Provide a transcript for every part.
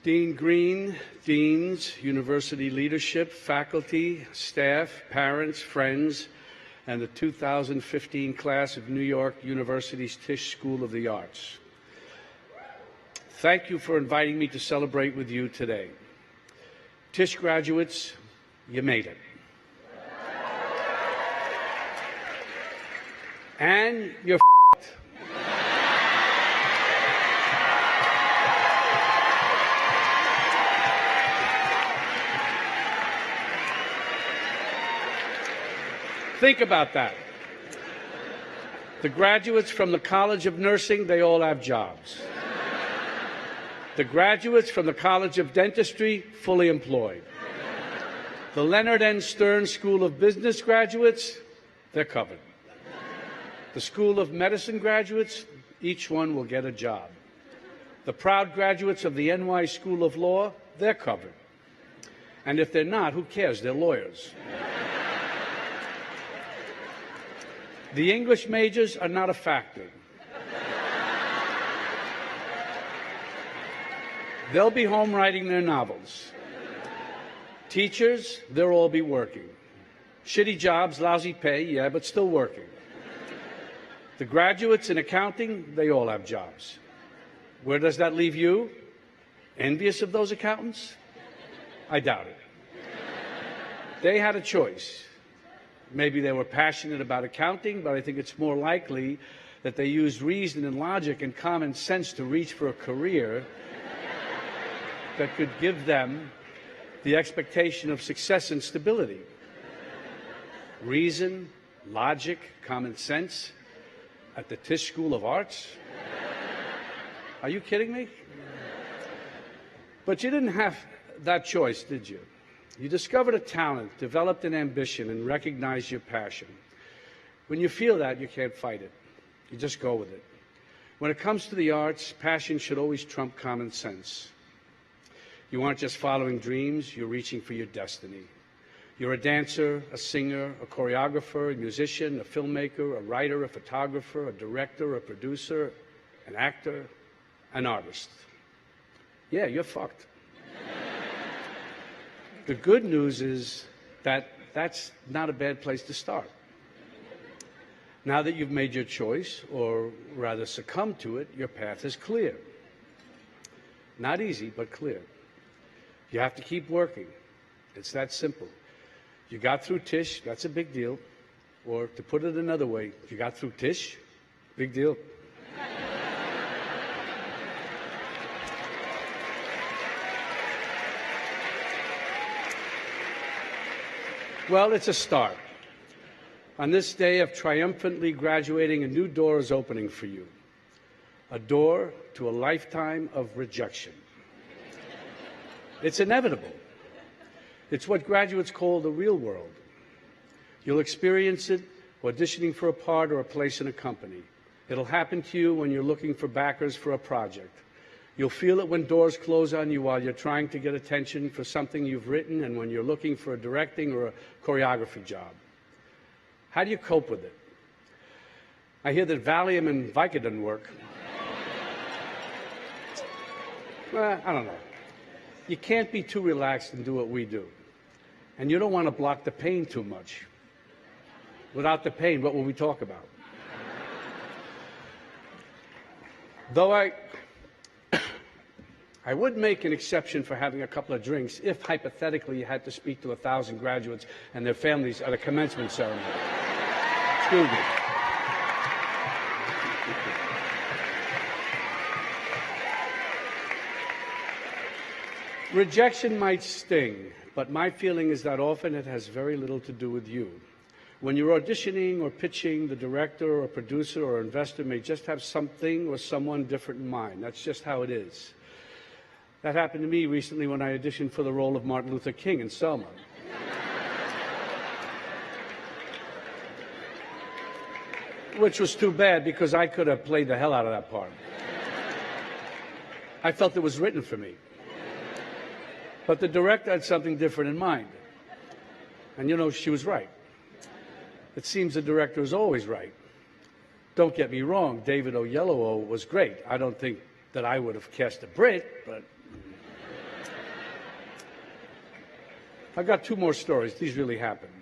Dean Green, deans, university leadership, faculty, staff, parents, friends, and the 2015 class of New York University's Tisch School of the Arts. Thank you for inviting me to celebrate with you today. Tisch graduates, you made it. And you're f***ed. Think about that. The graduates from the College of Nursing, they all have jobs. The graduates from the College of Dentistry, fully employed. The Leonard N. Stern School of Business graduates, they're covered. The School of Medicine graduates, each one will get a job. The proud graduates of the NY School of Law, they're covered. And if they're not, who cares? They're lawyers. The English majors are not a factor. They'll be home writing their novels. Teachers, they'll all be working. Shitty jobs, lousy pay, yeah, but still working. The graduates in accounting, they all have jobs. Where does that leave you? Envious of those accountants? I doubt it. They had a choice. Maybe they were passionate about accounting, but I think it's more likely that they used reason and logic and common sense to reach for a career that could give them the expectation of success and stability. Reason, logic, common sense at the Tisch School of Arts? Are you kidding me? But you didn't have that choice, did you? You discovered a talent, developed an ambition, and recognized your passion. When you feel that, you can't fight it. You just go with it. When it comes to the arts, passion should always trump common sense. You aren't just following dreams, you're reaching for your destiny. You're a dancer, a singer, a choreographer, a musician, a filmmaker, a writer, a photographer, a director, a producer, an actor, an artist. Yeah, you're fucked. The good news is that that's not a bad place to start. Now that you've made your choice, or rather succumbed to it, your path is clear. Not easy, but clear. You have to keep working. It's that simple. You got through Tisch, that's a big deal. Or to put it another way, you got through Tisch, big deal. Well, it's a start. On this day of triumphantly graduating, a new door is opening for you. A door to a lifetime of rejection. It's inevitable. It's what graduates call the real world. You'll experience it auditioning for a part or a place in a company. It'll happen to you when you're looking for backers for a project. You'll feel it when doors close on you while you're trying to get attention for something you've written and when you're looking for a directing or a choreography job. How do you cope with it? I hear that Valium and Vicodin work. Well, I don't know. You can't be too relaxed and do what we do. And you don't want to block the pain too much. Without the pain, what will we talk about? Though I would make an exception for having a couple of drinks if, hypothetically, you had to speak to 1,000 graduates and their families at a commencement ceremony. Excuse me. Rejection might sting, but my feeling is that often it has very little to do with you. When you're auditioning or pitching, the director or producer or investor may just have something or someone different in mind. That's just how it is. That happened to me recently when I auditioned for the role of Martin Luther King in Selma. Which was too bad because I could have played the hell out of that part. I felt it was written for me. But the director had something different in mind. And you know, she was right. It seems the director is always right. Don't get me wrong, David Oyelowo was great. I don't think that I would have cast a Brit, but I've got two more stories. These really happened.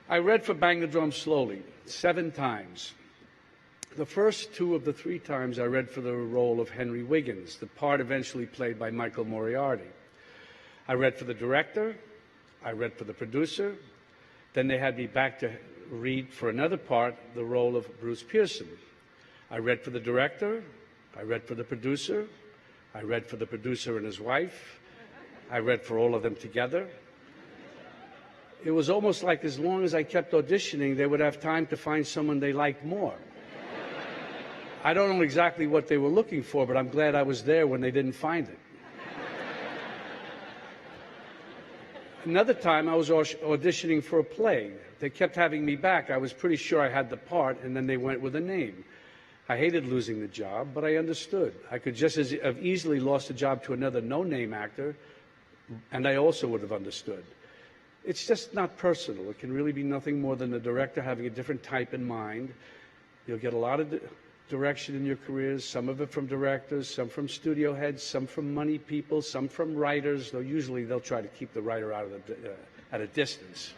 I read for Bang the Drum Slowly 7 times. The first 2 of the 3 times I read for the role of Henry Wiggins, the part eventually played by Michael Moriarty. I read for the director, I read for the producer, then they had me back to read for another part, the role of Bruce Pearson. I read for the director, I read for the producer, I read for the producer and his wife, I read for all of them together. It was almost like as long as I kept auditioning, they would have time to find someone they liked more. I don't know exactly what they were looking for, but I'm glad I was there when they didn't find it. Another time, I was auditioning for a play. They kept having me back. I was pretty sure I had the part, and then they went with a name. I hated losing the job, but I understood. I could just as have easily lost the job to another no-name actor, and I also would have understood. It's just not personal. It can really be nothing more than the director having a different type in mind. You'll get a lot of direction in your careers, some of it from directors, some from studio heads, some from money people, some from writers, though usually they'll try to keep the writer out of at a distance.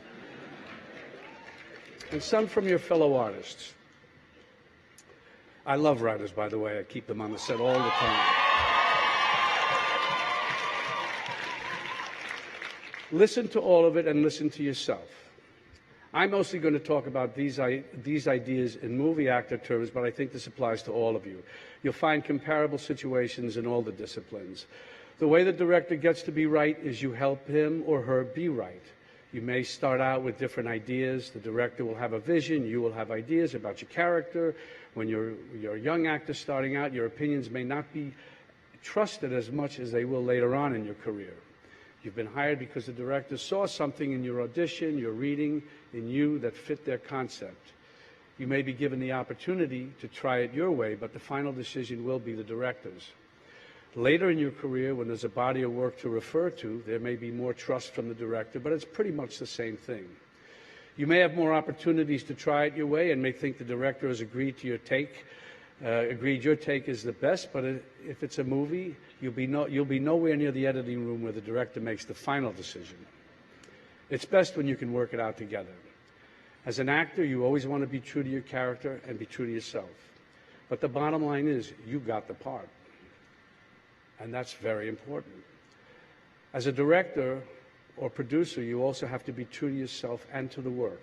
And some from your fellow artists. I love writers, by the way. I keep them on the set all the time. Listen to all of it and listen to yourself. I'm mostly going to talk about these ideas in movie actor terms, but I think this applies to all of you. You'll find comparable situations in all the disciplines. The way the director gets to be right is you help him or her be right. You may start out with different ideas. The director will have a vision. You will have ideas about your character. When you're a young actor starting out, your opinions may not be trusted as much as they will later on in your career. You've been hired because the director saw something in your audition, your reading, in you that fit their concept. You may be given the opportunity to try it your way, but the final decision will be the director's. Later in your career, when there's a body of work to refer to, there may be more trust from the director, but it's pretty much the same thing. You may have more opportunities to try it your way and may think the director has agreed to your take, your take is the best, but if it's a movie, you'll be nowhere near the editing room where the director makes the final decision. It's best when you can work it out together. As an actor, you always want to be true to your character and be true to yourself. But the bottom line is, you got the part. And that's very important. As a director or producer, you also have to be true to yourself and to the work.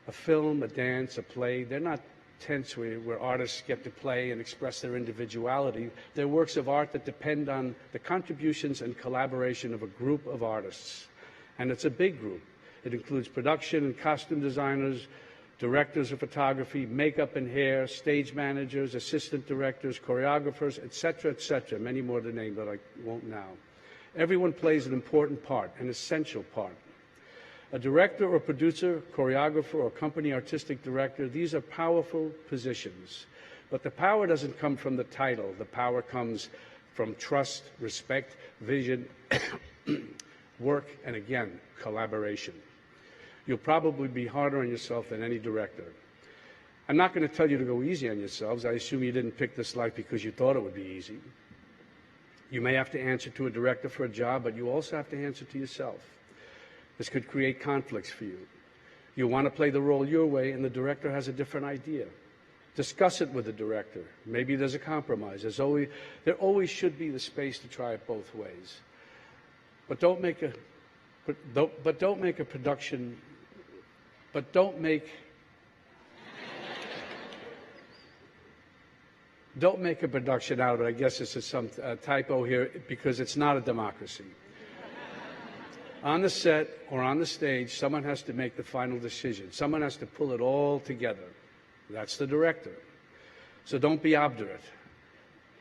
A film, a dance, a play, they're not tents where artists get to play and express their individuality. They're works of art that depend on the contributions and collaboration of a group of artists. And it's a big group. It includes production and costume designers, directors of photography, makeup and hair, stage managers, assistant directors, choreographers, etc., many more to name that I won't now. Everyone plays an important part, an essential part. A director or producer, choreographer or company artistic director, these are powerful positions. But the power doesn't come from the title. The power comes from trust, respect, vision, work, and again, collaboration. You'll probably be harder on yourself than any director. I'm not going to tell you to go easy on yourselves. I assume you didn't pick this life because you thought it would be easy. You may have to answer to a director for a job, but you also have to answer to yourself. This could create conflicts for you. You want to play the role your way, and the director has a different idea. Discuss it with the director. Maybe there's a compromise. There always should be the space to try it both ways. But don't make a production. But don't make a production out of it. I guess this is some typo here because it's not a democracy. On the set or on the stage, someone has to make the final decision. Someone has to pull it all together. That's the director. So don't be obdurate.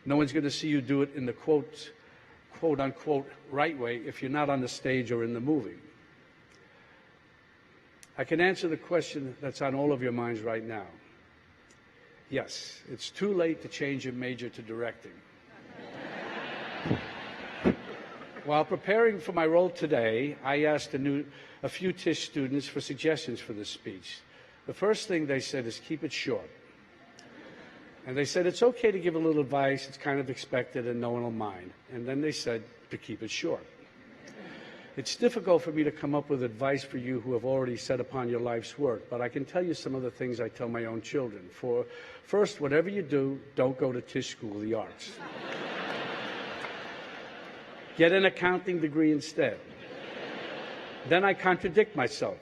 No one's going to see you do it in the quote unquote right way if you're not on the stage or in the movie. I can answer the question that's on all of your minds right now. Yes, it's too late to change your major to directing. While preparing for my role today, I asked a few Tisch students for suggestions for this speech. The first thing they said is keep it short. And they said it's okay to give a little advice, it's kind of expected and no one will mind. And then they said to keep it short. It's difficult for me to come up with advice for you who have already set upon your life's work, but I can tell you some of the things I tell my own children. First, whatever you do, don't go to Tisch School of the Arts. Get an accounting degree instead. Then I contradict myself.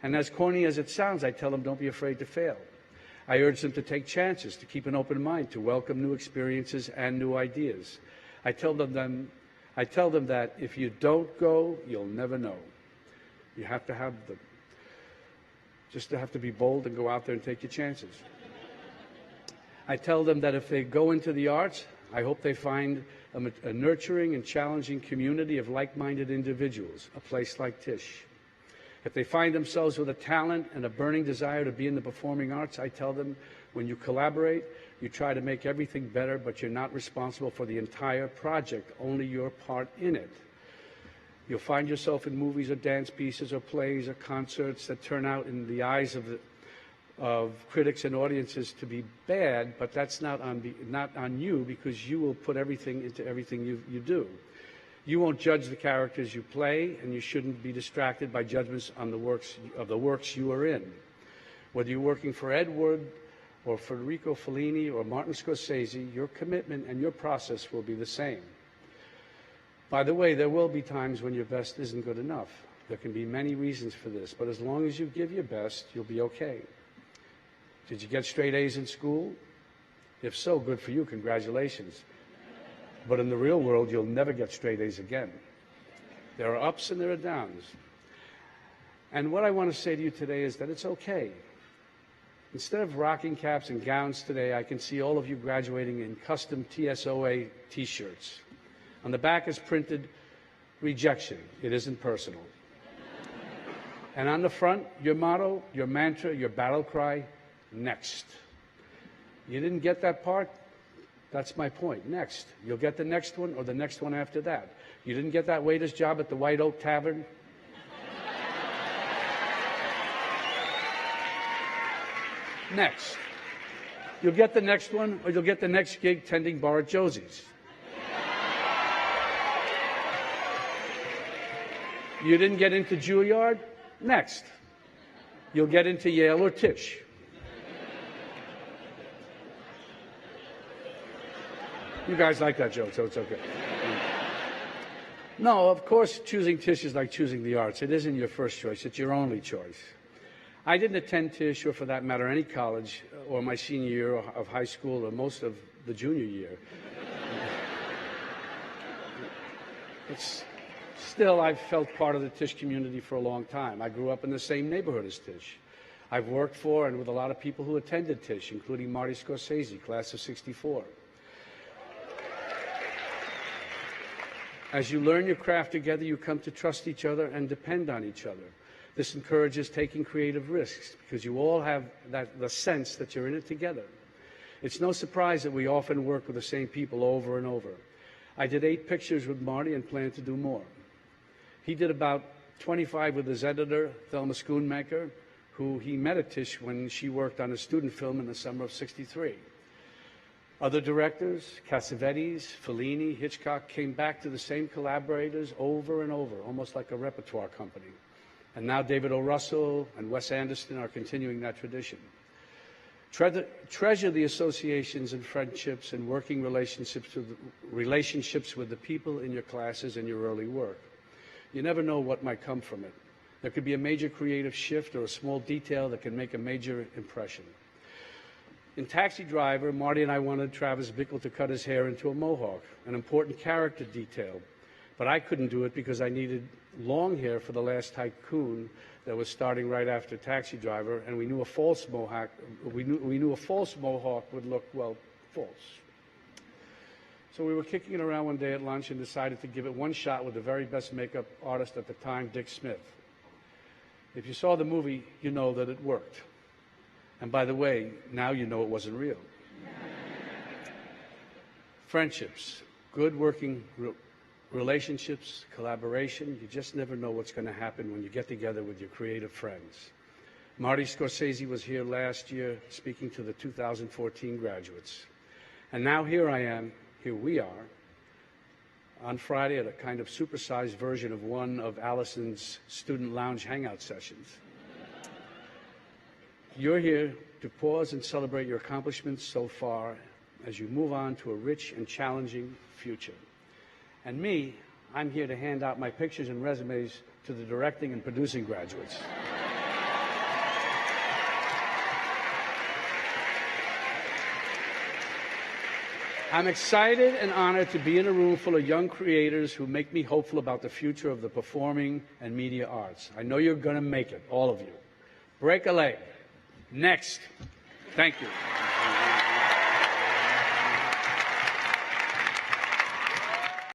And as corny as it sounds, I tell them don't be afraid to fail. I urge them to take chances, to keep an open mind, to welcome new experiences and new ideas. I tell them that if you don't go, you'll never know. You have to have to be bold and go out there and take your chances. I tell them that if they go into the arts, I hope they find a nurturing and challenging community of like-minded individuals, a place like Tisch. If they find themselves with a talent and a burning desire to be in the performing arts, I tell them, when you collaborate, you try to make everything better, but you're not responsible for the entire project, only your part in it. You'll find yourself in movies or dance pieces or plays or concerts that turn out in the eyes of critics and audiences to be bad, but that's not on you, because you will put everything into everything you do. You won't judge the characters you play, and you shouldn't be distracted by judgments on the works you are in. Whether you're working for Ed Wood or Federico Fellini or Martin Scorsese, your commitment and your process will be the same. By the way, there will be times when your best isn't good enough. There can be many reasons for this, but as long as you give your best, you'll be okay. Did you get straight A's in school? If so, good for you, congratulations. But in the real world, you'll never get straight A's again. There are ups and there are downs. And what I want to say to you today is that it's okay. Instead of rocking caps and gowns today, I can see all of you graduating in custom TSOA t-shirts. On the back is printed, rejection, it isn't personal. And on the front, your motto, your mantra, your battle cry, next. You didn't get that part? That's my point. Next. You'll get the next one or the next one after that. You didn't get that waiter's job at the White Oak Tavern? Next. You'll get the next one, or you'll get the next gig tending bar at Josie's. You didn't get into Juilliard? Next. You'll get into Yale or Tisch. You guys like that joke, so it's okay. No, of course, choosing Tisch is like choosing the arts. It isn't your first choice. It's your only choice. I didn't attend Tisch, or for that matter, any college, or my senior year of high school, or most of the junior year. Still, I've felt part of the Tisch community for a long time. I grew up in the same neighborhood as Tisch. I've worked for and with a lot of people who attended Tisch, including Marty Scorsese, class of '64. As you learn your craft together, you come to trust each other and depend on each other. This encourages taking creative risks, because you all have the sense that you're in it together. It's no surprise that we often work with the same people over and over. I did 8 pictures with Marty and plan to do more. He did about 25 with his editor, Thelma Schoonmaker, who he met at Tisch when she worked on a student film in the summer of '63. Other directors, Cassavetes, Fellini, Hitchcock, came back to the same collaborators over and over, almost like a repertoire company. And now David O. Russell and Wes Anderson are continuing that tradition. Treasure the associations and friendships and working relationships with the people in your classes and your early work. You never know what might come from it. There could be a major creative shift or a small detail that can make a major impression. In Taxi Driver, Marty and I wanted Travis Bickle to cut his hair into a mohawk, an important character detail. But I couldn't do it because I needed long hair for The Last Tycoon that was starting right after Taxi Driver, and we knew a false mohawk would look, well, false. So we were kicking it around one day at lunch and decided to give it one shot with the very best makeup artist at the time, Dick Smith. If you saw the movie, you know that it worked. And by the way, now you know it wasn't real. Friendships, good working relationships, collaboration, you just never know what's going to happen when you get together with your creative friends. Marty Scorsese was here last year speaking to the 2014 graduates. And now here I am, here we are, on Friday at a kind of supersized version of one of Allison's student lounge hangout sessions. You're here to pause and celebrate your accomplishments so far as you move on to a rich and challenging future. And me, I'm here to hand out my pictures and resumes to the directing and producing graduates. I'm excited and honored to be in a room full of young creators who make me hopeful about the future of the performing and media arts. I know you're going to make it, all of you. Break a leg. Next. Thank you.